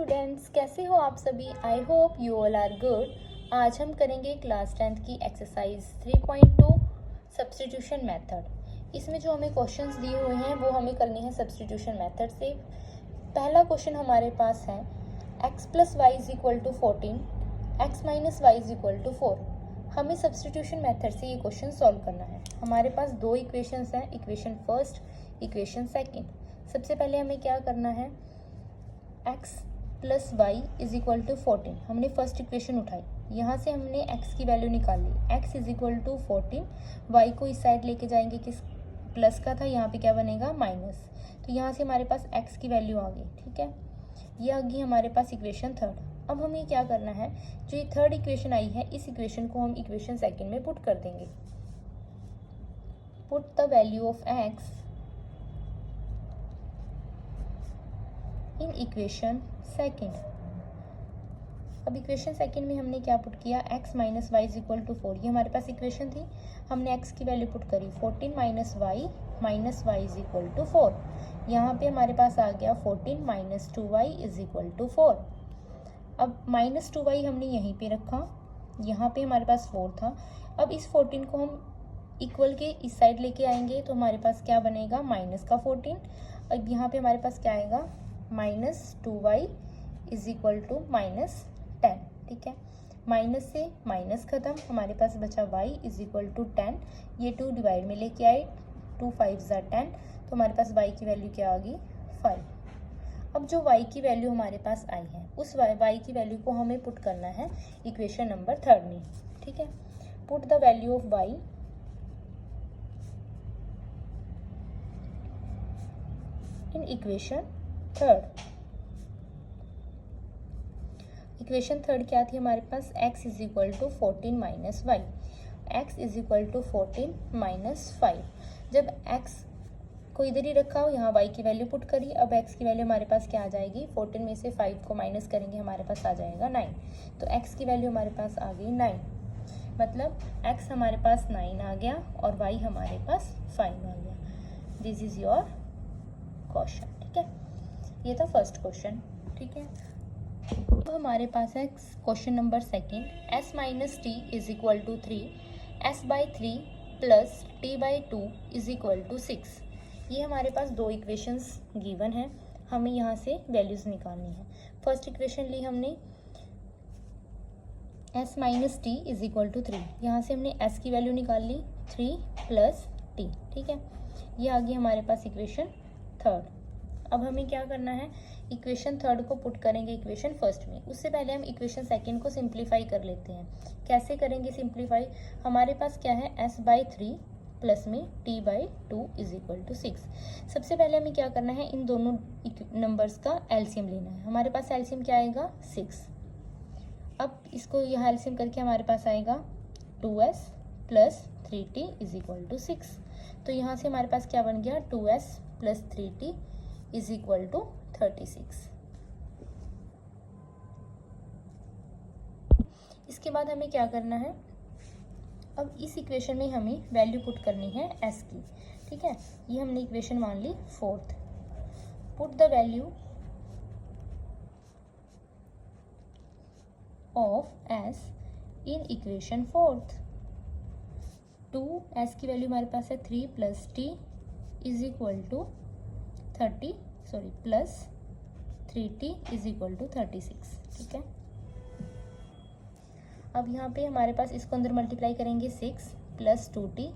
Students, कैसे हो आप सभी। I hope you all are good. आज हम करेंगे क्लास 10th की एक्सरसाइज 3.2 सब्स्टिट्यूशन मेथड। इसमें जो हमें क्वेश्चंस दिए हुए हैं वो हमें करने हैं सब्स्टिट्यूशन मेथड से। पहला क्वेश्चन हमारे पास है x + y = 14, x - y = 4। हमें सब्स्टिट्यूशन मेथड से ये क्वेश्चन सॉल्व करना है। हमारे पास दो इक्वेशंस हैं, इक्वेशन फर्स्ट, इक्वेशन सेकंड। सबसे पहले हमें क्या करना है, x + y = 14 हमने फर्स्ट इक्वेशन उठाई। यहाँ से हमने x की वैल्यू निकाल ली, x = 14। y को इस साइड लेके जाएंगे, किस प्लस का था, यहाँ पे क्या बनेगा माइनस। तो यहाँ से हमारे पास x की वैल्यू आ गई। ठीक है, ये आ गई हमारे पास इक्वेशन थर्ड। अब हमें क्या करना है, जो ये थर्ड इक्वेशन आई है इस इक्वेशन को हम इक्वेशन सेकंड में पुट कर देंगे। Put the value of x in equation second. अब इक्वेशन सेकंड में हमने क्या पुट किया, x - y = 4। ये हमारे पास इक्वेशन थी, हमने x की वैल्यू पुट करी 14 - y = 4। यहाँ पे हमारे पास आ गया 14 - 2y = 4। अब -2y हमने यहीं पे रखा, यहाँ पे हमारे पास 4 था। अब इस 14 को हम इक्वल के इस साइड लेके आएंगे तो हमारे पास क्या बनेगा, माइनस का 14। अब यहाँ पे हमारे पास क्या आएगा, -2y = -10। ठीक है, माइनस से माइनस खत्म, हमारे पास बचा y = 10। ये 2 डिवाइड में लेके आए, 2 × 5 = 10, तो हमारे पास y की वैल्यू क्या आ गई, 5। अब जो y की वैल्यू हमारे पास आई है उस y की वैल्यू को हमें पुट करना है इक्वेशन नंबर थर्ड में। ठीक है, put the value of y in equation third. Equation third क्या थी हमारे पास, x = 14 - y, x = 14 - 5। जब x को इधर ही रखा हो, यहाँ y की वैल्यू पुट करी। अब x की वैल्यू हमारे पास क्या आ जाएगी, 14 में से 5 को माइनस करेंगे, हमारे पास आ जाएगा 9। तो x की वैल्यू हमारे पास आ गई 9, मतलब x हमारे पास 9 आ गया और y हमारे पास 5 आ गया। This is your question. ठीक है, ये था फर्स्ट क्वेश्चन। ठीक है, तो हमारे पास है question number second, s - t = 3, s/3 + t/2 = 6। ये हमारे पास दो इक्वेशंस गिवन हैं, हमें यहाँ से वैल्यूज निकालनी है। फर्स्ट इक्वेशन ली हमने s - t = 3, यहाँ से हमने s की वैल्यू निकाल ली 3 + t। ठीक है, ये आ गई हमारे पास इक्वेशन थर्ड। अब हमें क्या करना है, इक्वेशन थर्ड को पुट करेंगे इक्वेशन फर्स्ट में। उससे पहले हम इक्वेशन सेकंड को सिंप्लीफाई कर लेते हैं। कैसे करेंगे सिंप्लीफाई, हमारे पास क्या है, s/3 प्लस में t/2 = 6। सबसे पहले हमें क्या करना है, इन दोनों नंबर्स का एलसीएम लेना है। हमारे पास एलसीएम क्या आएगा, 6। अब इसको यहाँ एलसीएम करके हमारे पास आएगा 2s + 3t = 6। तो यहाँ से हमारे पास क्या बन गया, 2s + 3t = 36। इसके बाद हमें क्या करना है, अब इस इक्वेशन में हमें वैल्यू पुट करनी है s की। ठीक है, ये हमने इक्वेशन मान ली fourth. Put the value of s in equation fourth. 2s की वैल्यू हमारे पास है 3 + t = 3t = 36। ठीक है, अब यहाँ पे हमारे पास इसको अंदर मल्टीप्लाई करेंगे, 6 + 2t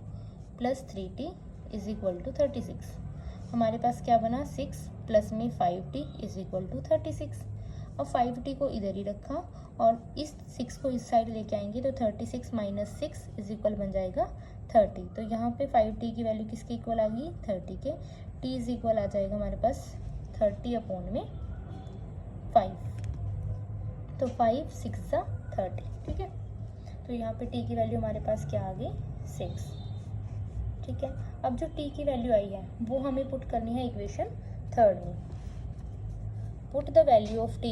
+ 3t = 36। हमारे पास क्या बना, 6 प्लस में 5t = 36। अब 5t को इधर ही रखा और इस 6 को इस साइड लेके आएंगे तो 36 - 6 इक्वल बन जाएगा 30। तो यहाँ पे 5t की वैल्यू किसके इक्वल आ गई, 30 के। t इक्वल आ जाएगा हमारे पास 30/5। तो 5 × 6 = 30। ठीक है, तो यहाँ पे t की वैल्यू हमारे पास क्या आ गई, 6। ठीक है, अब जो t की वैल्यू आई है वो हमें पुट करनी है इक्वेशन थर्ड में। Put the value of t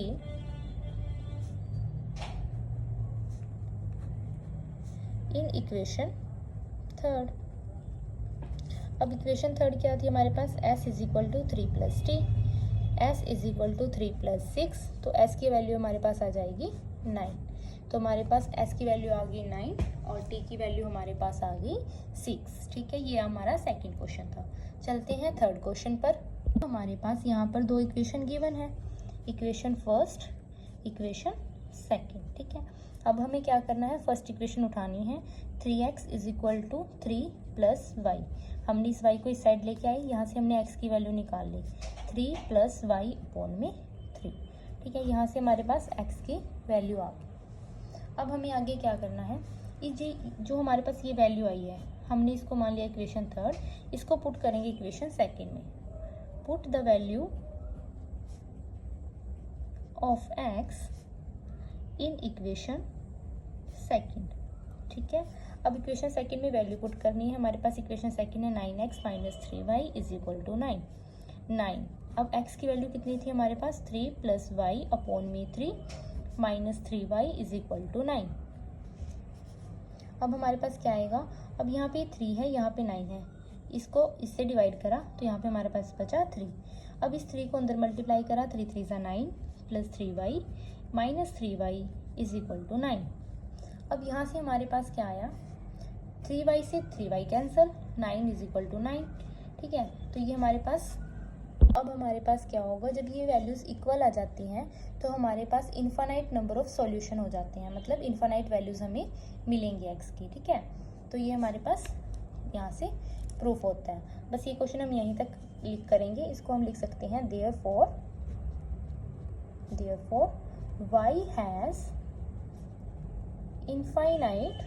in equation third. अब इक्वेशन थर्ड क्या थी हमारे पास, s = 3 + t s is equal to 3 + 6, तो s की वैल्यू हमारे पास आ जाएगी 9। तो हमारे पास s की वैल्यू आ गई 9 और t की वैल्यू हमारे पास आ गई 6। ठीक है, ये हमारा सेकंड क्वेश्चन था। चलते हैं थर्ड क्वेश्चन पर। हमारे पास यहाँ पर दो इक्वेशन गिवन है, इक्वेशन फर्स्ट, इक्वेशन सेकंड। ठीक है, अब हमें क्या करना है, फर्स्ट इक्वेशन उठानी है। 3x is equal to 3 + y। हमने इस y को इस साइड लेके आई, यहाँ से हमने x की वैल्यू निकाल ली, 3 + y अपॉन में 3। ठीक है, यहाँ से हमारे पास x की वैल्यू आ गई। अब हमें आगे क्या करना है, ये जो हमारे पास ये वैल्यू आई है, हमने इसको मान लिया इक्वेशन थर्ड, इसको पुट करेंगे इक्वेशन सेकंड में। Put the value of x in equation second. ठीक है, अब इक्वेशन सेकंड में वैल्यू पुट करनी है। हमारे पास इक्वेशन सेकंड है 9x - 3y = 9। 9, अब x की वैल्यू कितनी थी हमारे पास, 3 + y अपॉन में 3 - 3y = 9। अब हमारे पास क्या आएगा, अब यहाँ पे 3 है, यहाँ पे 9 है, इसको इससे डिवाइड करा तो यहाँ पे हमारे पास बचा 3। अब इस 3 को अंदर मल्टीप्लाई करा, 3 × 3 = 9 + 3y - 3y = 9। अब यहाँ से हमारे पास क्या आया, 3y से 3y कैंसिल, 9 = 9। ठीक है, तो ये हमारे पास, अब हमारे पास क्या होगा, जब ये वैल्यूज इक्वल आ जाती हैं तो हमारे पास इन्फानाइट नंबर ऑफ सॉल्यूशन हो जाते हैं, मतलब इन्फानाइट वैल्यूज हमें मिलेंगी x की। ठीक है, तो ये हमारे पास यहाँ से प्रूफ होता है। बस ये क्वेश्चन हम यहीं तक लिख करेंगे, इसको हम लिख सकते हैं therefore y has infinite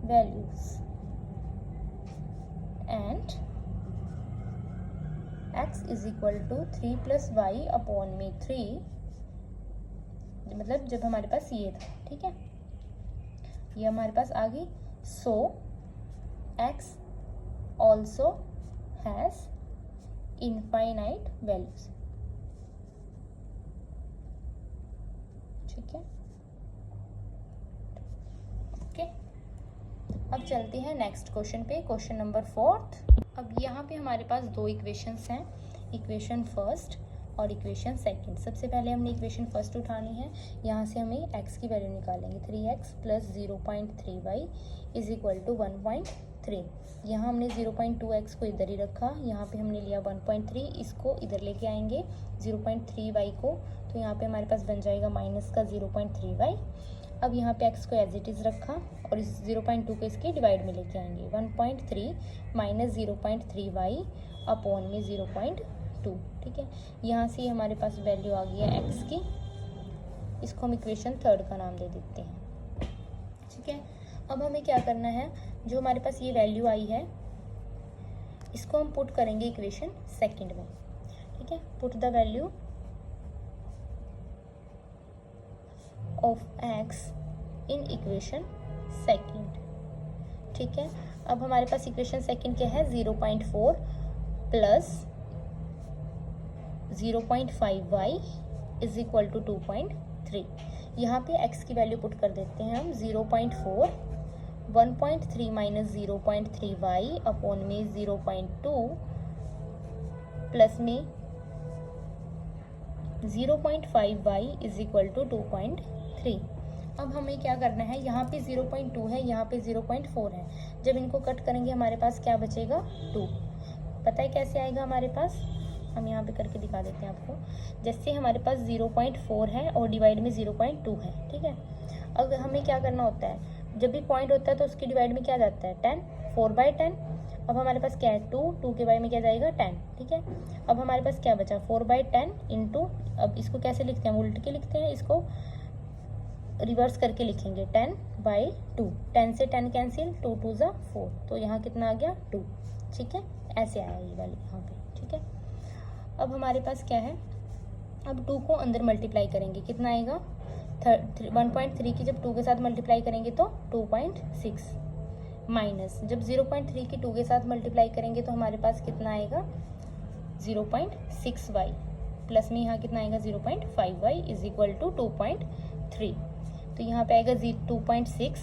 values and x is equal to 3 + y upon में 3, मतलब जब हमारे पास ये था। ठीक है, ये हमारे पास आ गई। सो x also has infinite values। ठीक है, ओके। अब चलते हैं नेक्स्ट क्वेश्चन पे, क्वेश्चन नंबर 4। अब यहाँ पे हमारे पास दो इक्वेशंस हैं, इक्वेशन फर्स्ट और इक्वेशन सेकंड। सबसे पहले हमने इक्वेशन फर्स्ट उठानी है, यहाँ से हमें x की वैल्यू निकालेंगे। 3x + 0.3y = 1.3। यहाँ हमने 0.2x को इधर ही रखा, यहाँ पे हमने लिया 1.3, इसको इधर लेके आएंगे 0.3y को, तो यहाँ पे हमारे पास बन जाएगा माइनस का 0.3y। अब यहाँ पे x को एज इट इज़ रखा और इस 0.2 को इसके डिवाइड में लेके आएंगे, 1.3 - 0.3y अपॉन में 0.2। ठीक है, यहाँ से हमारे पास वैल्यू आ गई है x की, इसको हम इक्वेशन थर्ड का नाम दे देते हैं। ठीक है, अब हमें क्या करना है, जो हमारे पास ये वैल्यू आई है इसको हम पुट करेंगे इक्वेशन सेकंड में। ठीक है, put the value of x in equation second. ठीक है, अब हमारे पास इक्वेशन सेकंड क्या है, 0.4 + 0.5y = 2.3। यहाँ पे x की वैल्यू पुट कर देते हैं हम, 0.4, 1.3 - 0.3y अपॉन में 0.2 प्लस में 0.5y = 2.3। अब हमें क्या करना है, यहाँ पे 0.2 है, यहाँ पे 0.4 है, जब इनको कट करेंगे हमारे पास क्या बचेगा, 2। पता है कैसे आएगा हमारे पास, हम यहाँ पे करके दिखा देते हैं आपको। जैसे हमारे पास 0.4 है और डिवाइड में 0.2 है। ठीक है, अब हमें क्या करना होता है, जब भी पॉइंट होता है तो उसके डिवाइड में क्या जाता है, 10, 4/10। अब हमारे पास क्या है, 2 के बाई में क्या जाएगा, 10। ठीक है, अब हमारे पास क्या बचा, 4/10 इंटू, अब इसको कैसे लिखते हैं, उल्ट के लिखते हैं, इसको रिवर्स करके लिखेंगे, 10/2। 10 से 10 कैंसिल, 2 × 2 = 4, तो यहाँ कितना आ गया, 2। ठीक है, ऐसे आया ये वाली यहाँ पे। ठीक है, अब हमारे पास क्या है, अब 2 को अंदर मल्टीप्लाई करेंगे, कितना आएगा, 1.3 की जब 2 के साथ मल्टीप्लाई करेंगे तो 2.6, माइनस जब 0.3 की 2 के साथ मल्टीप्लाई करेंगे तो हमारे पास कितना आएगा, 0.6y, प्लस में यहाँ कितना आएगा, 0.5y = 2.3। तो यहाँ पे आएगा 2.6,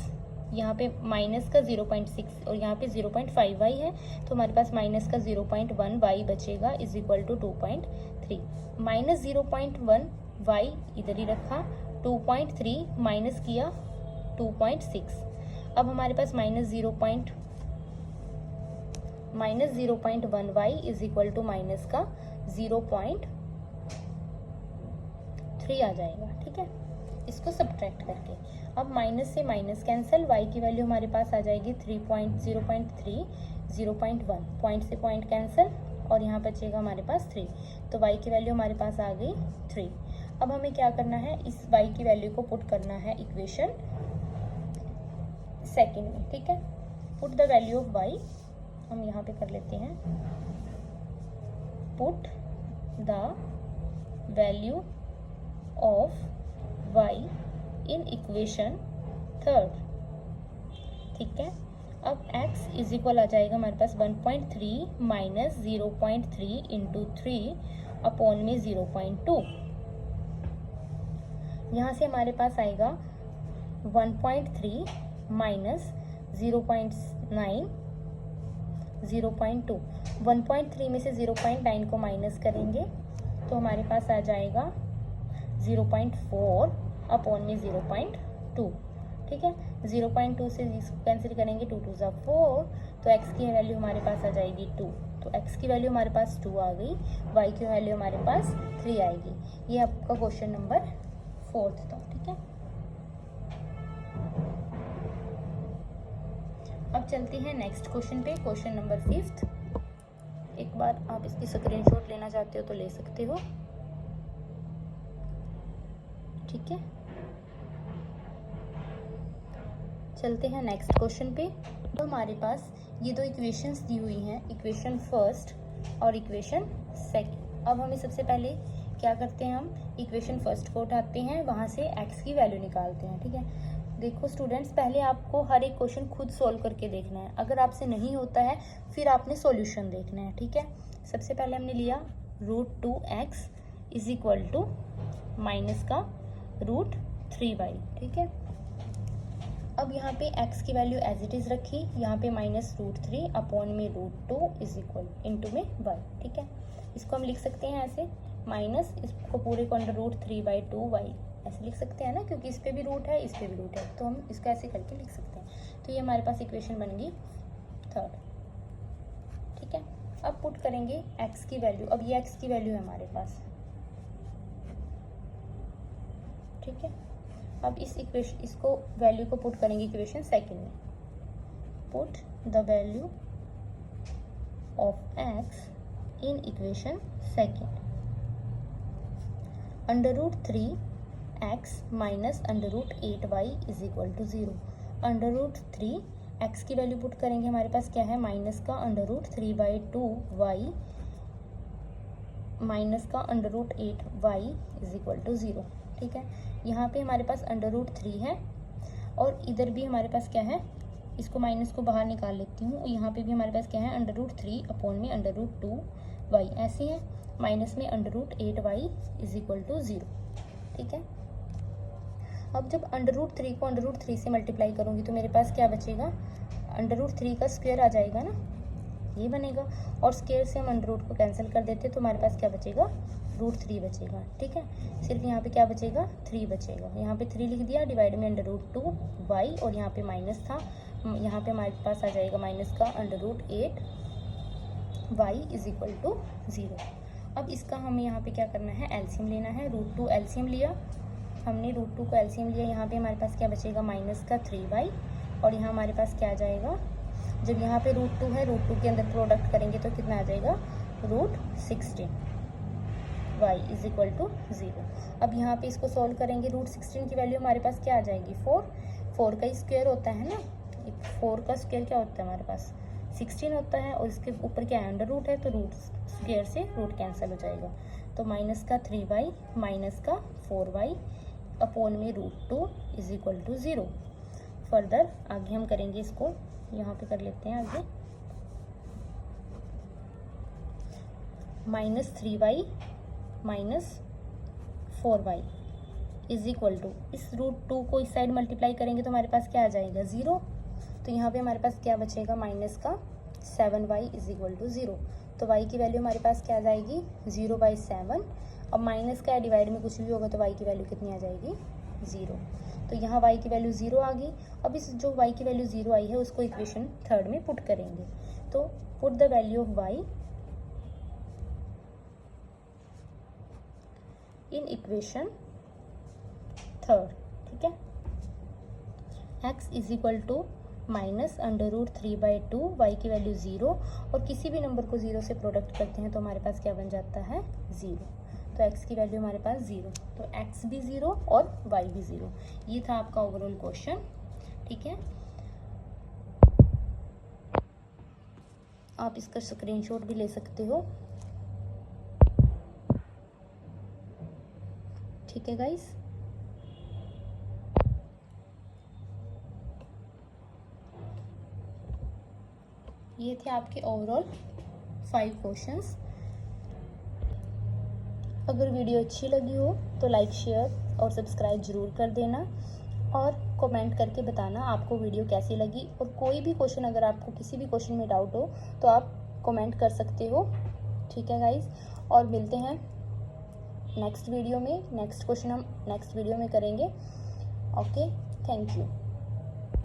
यहाँ पे माइनस का 0.6 और यहाँ पे 0.5 वाई है, तो हमारे पास माइनस का 0.1 वाई बचेगा is equal to 2.3। Minus 0.1 y इधर ही रखा, 2.3 माइनस किया 2.6। अब हमारे पास minus 0.1 y is equal to minus का 0.3 आ जाएगा। ठीक है, इसको सब्ट्रैक्ट करके अब माइनस से माइनस कैंसिल, y की वैल्यू हमारे पास आ जाएगी 0.1, पॉइंट से पॉइंट कैंसिल और यहाँ बचेगा हमारे पास 3, तो y की वैल्यू हमारे पास आ गई 3। अब हमें क्या करना है, इस y की वैल्यू को पुट करना है इक्वेशन सेकेंड में। ठीक है, put the value of y, हम यहाँ पे कर लेते हैं put the value of y in equation third. ठीक है, अब x इज इक्वल आ जाएगा हमारे पास 1.3 माइनस 0.3 इंटू 3 अपॉन में 0.2। यहाँ से हमारे पास आएगा 1.3 माइनस 0.9 0.2। 1.3 में से 0.9 को माइनस करेंगे तो हमारे पास आ जाएगा 0.4 अपॉन में 0.2। ठीक है, 0.2 से इसको कैंसिल करेंगे, 2 2 ज़ा 4, तो x की वैल्यू हमारे पास आ जाएगी 2। तो x की वैल्यू हमारे पास 2 आ गई, y की वैल्यू हमारे पास 3 आएगी। ये आपका क्वेश्चन नंबर 4 था। ठीक है, अब चलते हैं नेक्स्ट क्वेश्चन पे, क्वेश्चन नंबर 5। एक बार आप इसकी स्क्रीनशॉट लेना चाहते हो तो ले सकते हो। ठीक है, चलते हैं नेक्स्ट क्वेश्चन पे। तो हमारे पास ये दो इक्वेशंस दी हुई हैं, इक्वेशन फर्स्ट और इक्वेशन सेकंड। अब हमें सबसे पहले क्या करते हैं, हम इक्वेशन फर्स्ट को उठाते हैं, वहाँ से x की वैल्यू निकालते हैं। ठीक है, देखो स्टूडेंट्स, पहले आपको हर एक क्वेश्चन खुद सोल्व करके देखना है। अगर आपसे नहीं होता है फिर आपने सॉल्यूशन देखना है। ठीक है, सबसे पहले हमने लिया √2x is equal to minus का √3y। ठीक है, अब यहाँ पे x की वैल्यू एज इट इज रखी, यहाँ पे माइनस √3 अपॉन में √2 इज इक्वल इंटू में y। ठीक है, इसको हम लिख सकते हैं ऐसे, माइनस इसको पूरे को √3/2y ऐसे लिख सकते हैं ना, क्योंकि इस पे भी रूट है, इस पे भी रूट है, तो हम इसको ऐसे करके लिख सकते हैं। तो ये हमारे पास इक्वेशन बन गई थर्ड। ठीक है, अब पुट करेंगे x की वैल्यू। अब ये x की वैल्यू है हमारे पास। ठीक है, अब इसको वैल्यू को पुट करेंगे इक्वेशन सेकंड में। Put the value of x in equation second. √3x minus √8y is equal to 0। √3 x की वैल्यू पुट करेंगे, हमारे पास क्या है, माइनस का √3/2y माइनस का √8y इज इक्वल टू 0। ठीक है, यहाँ पे हमारे पास √3 है और इधर भी हमारे पास क्या है, इसको माइनस को बाहर निकाल लेती हूँ। यहाँ पे भी हमारे पास क्या है, √3 अपॉन में √2y ऐसे है, माइनस में √8y इज इक्वल टू 0। ठीक है, अब जब √3 को √3 से मल्टीप्लाई करूँगी तो मेरे पास क्या बचेगा, √3 का स्क्वायर आ जाएगा ना, ये बनेगा, और स्क्वायर से हम √ को कैंसिल कर देते तो हमारे पास क्या बचेगा, √3 बचेगा। ठीक है, सिर्फ यहाँ पे क्या बचेगा, 3 बचेगा। यहाँ पे 3 लिख दिया, डिवाइड में √2y और यहाँ पे माइनस था, यहाँ पे हमारे पास आ जाएगा माइनस का √8y इज इक्वल टू 0। अब इसका हमें यहाँ पे क्या करना है, एलसीएम लेना है। √2 एलसीएम लिया हमने, √2 को एलसीएम लिया, यहाँ पे हमारे पास क्या बचेगा, माइनस का 3y और यहाँ हमारे पास क्या आ जाएगा, जब यहाँ पे √2 है, √2 के अंदर प्रोडक्ट करेंगे तो कितना आ जाएगा, √16y इज इक्वल टू 0। अब यहाँ पे इसको सॉल्व करेंगे, √16 की वैल्यू हमारे पास क्या आ जाएगी, 4 का स्क्वायर होता है ना, 4 का स्क्वायर क्या होता है हमारे पास, 16 होता है, और इसके ऊपर क्या है, √ है, तो रूट स्क्वायर से रूट कैंसिल हो जाएगा। तो माइनस का 3y माइनस का 4y अपॉन में √2 इज इक्वल टू 0। फर्दर आगे हम करेंगे इसको, यहाँ पे कर लेते हैं आगे, minus 3y minus 4y is equal to, इस √2 को इस साइड मल्टीप्लाई करेंगे तो हमारे पास क्या आ जाएगा 0। तो यहाँ पे हमारे पास क्या बचेगा माइनस का 7y इज इक्वल टू 0। तो y की वैल्यू हमारे पास क्या आ जाएगी 0/7। अब माइनस का डिवाइड में कुछ भी होगा तो y की वैल्यू कितनी आ जाएगी 0। तो यहाँ y की वैल्यू 0 आ गई। अब इस जो y की वैल्यू 0 आई है उसको इक्वेशन थर्ड में पुट करेंगे। तो put the value of y in equation third. ठीक है, x is equal to -√3/2, y की वैल्यू 0 और किसी भी नंबर को 0 से प्रोडक्ट करते हैं तो हमारे पास क्या बन जाता है 0। तो x की वैल्यू हमारे पास 0, तो x भी 0 और y भी 0। ये था आपका ओवरऑल क्वेश्चन। ठीक है, आप इसका स्क्रीनशॉट भी ले सकते हो। ठीक है गाइस, ये थे आपके ओवरऑल 5 क्वेश्चंस। अगर वीडियो अच्छी लगी हो तो लाइक, शेयर और सब्सक्राइब ज़रूर कर देना और कमेंट करके बताना आपको वीडियो कैसी लगी। और कोई भी क्वेश्चन, अगर आपको किसी भी क्वेश्चन में डाउट हो तो आप कमेंट कर सकते हो। ठीक है गाइस, और मिलते हैं नेक्स्ट वीडियो में। नेक्स्ट क्वेश्चन हम नेक्स्ट वीडियो में करेंगे। Okay, thank you.